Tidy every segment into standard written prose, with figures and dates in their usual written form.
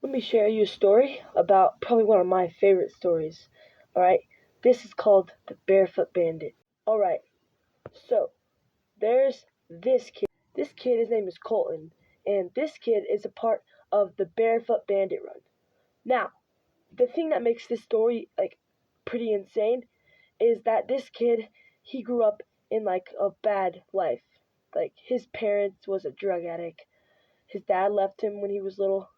Let me share you a story about probably one of my favorite stories. Alright, this is called the Barefoot Bandit. Alright, so there's this kid. This kid, his name is Colton, and this kid is a part of the Barefoot Bandit run. Now, the thing that makes this story pretty insane is that this kid, he grew up in a bad life. Like his parents was a drug addict. His dad left him when he was little.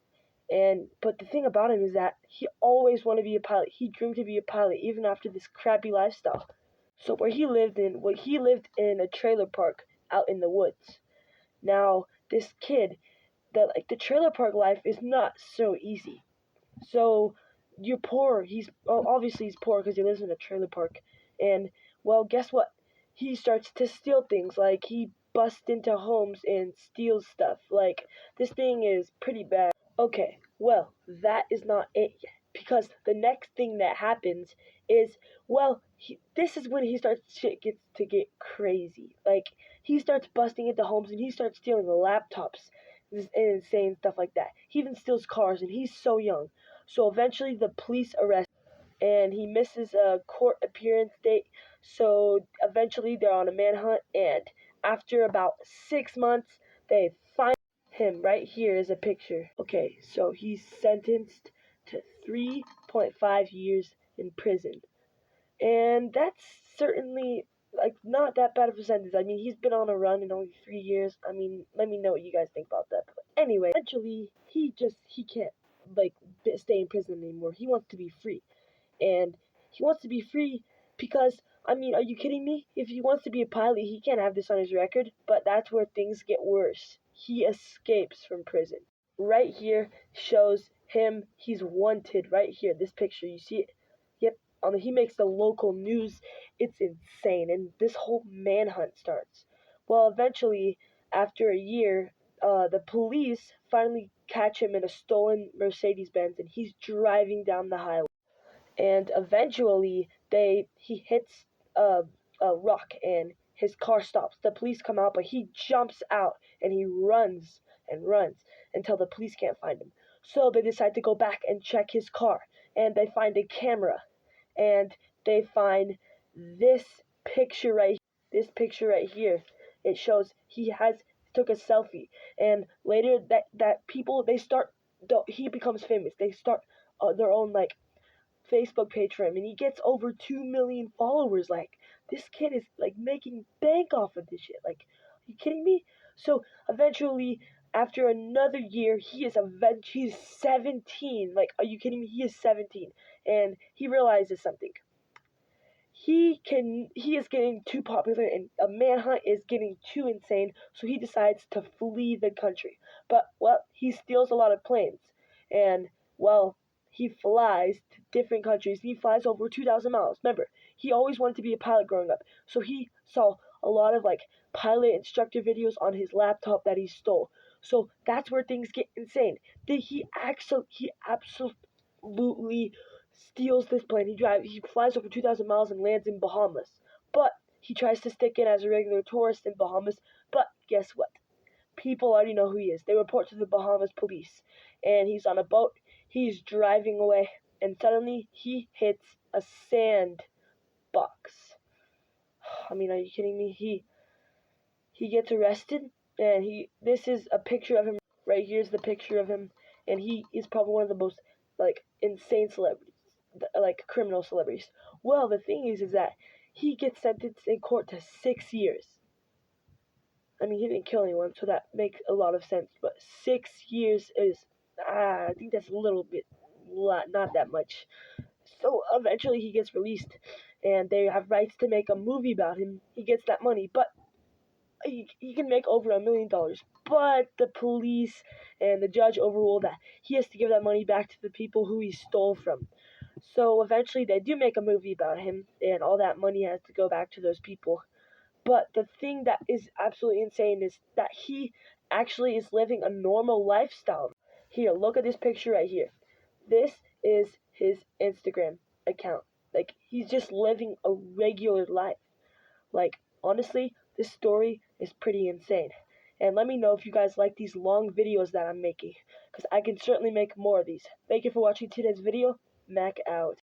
But the thing about him is that he always wanted to be a pilot. He dreamed to be a pilot even after this crappy lifestyle. So he lived in a trailer park out in the woods. Now, this kid, the trailer park life is not so easy. So you're poor. Obviously he's poor because he lives in a trailer park. And well, guess what? He starts to steal things. Like he busts into homes and steals stuff. Like this thing is pretty bad. Okay, well, that is not it yet. Because the next thing that happens is, well, this is when shit gets to get crazy. Like, he starts busting into homes and he starts stealing laptops and insane stuff like that. He even steals cars and he's so young. So eventually the police arrest him and he misses a court appearance date. So eventually they're on a manhunt, and after about 6 months, they find him. Right here is a picture. Okay, so he's sentenced to 3.5 years in prison. And that's certainly not that bad of a sentence. I mean, he's been on a run in only 3 years. I mean, let me know what you guys think about that. But anyway, eventually he can't stay in prison anymore. He wants to be free. And he wants to be free because, I mean, are you kidding me? If he wants to be a pilot, he can't have this on his record. But that's where things get worse. He escapes from prison. Right here shows him. He's wanted right here. This picture, you see it? Yep. He makes the local news. It's insane. And this whole manhunt starts. Well, eventually, after a year, the police finally catch him in a stolen Mercedes-Benz, and he's driving down the highway. And eventually he hits a rock and his car stops. The police come out, but he jumps out and he runs and runs until the police can't find him. So they decide to go back and check his car, and they find a camera, and they find this picture right this picture right here. It shows he took a selfie, and later that people they start he becomes famous. They start their own Facebook page for him, and he gets over 2 million followers. Like, this kid is making bank off of this shit. Like, are you kidding me? So eventually, after another year, he's 17. Like, are you kidding me? He is 17, and he realizes something. He is getting too popular, and a manhunt is getting too insane, so he decides to flee the country. But well, he steals a lot of planes, and well, he flies to different countries. He flies over 2,000 miles. Remember, he always wanted to be a pilot growing up, so he saw a lot of pilot instructor videos on his laptop that he stole. So that's where things get insane. He absolutely steals this plane. He flies over 2,000 miles and lands in Bahamas. But he tries to stick in as a regular tourist in Bahamas. But guess what? People already know who he is. They report to the Bahamas police. And he's on a boat. He's driving away. And suddenly he hits a sand box. I mean, are you kidding me? He gets arrested. And this is a picture of him. Right here's the picture of him. And he is probably one of the most insane celebrities. Criminal celebrities. Well, the thing is that he gets sentenced in court to 6 years. I mean, he didn't kill anyone, so that makes a lot of sense. But 6 years is, I think that's a little bit, not that much. So eventually he gets released, and they have rights to make a movie about him. He gets that money, but he can make over $1 million. But the police and the judge overruled that. He has to give that money back to the people who he stole from. So eventually they do make a movie about him, and all that money has to go back to those people. But the thing that is absolutely insane is that he actually is living a normal lifestyle. Here, look at this picture right here. This is his Instagram account. He's just living a regular life. Honestly, this story is pretty insane. And let me know if you guys like these long videos that I'm making, because because I can certainly make more of these. Thank you for watching today's video. Mac out.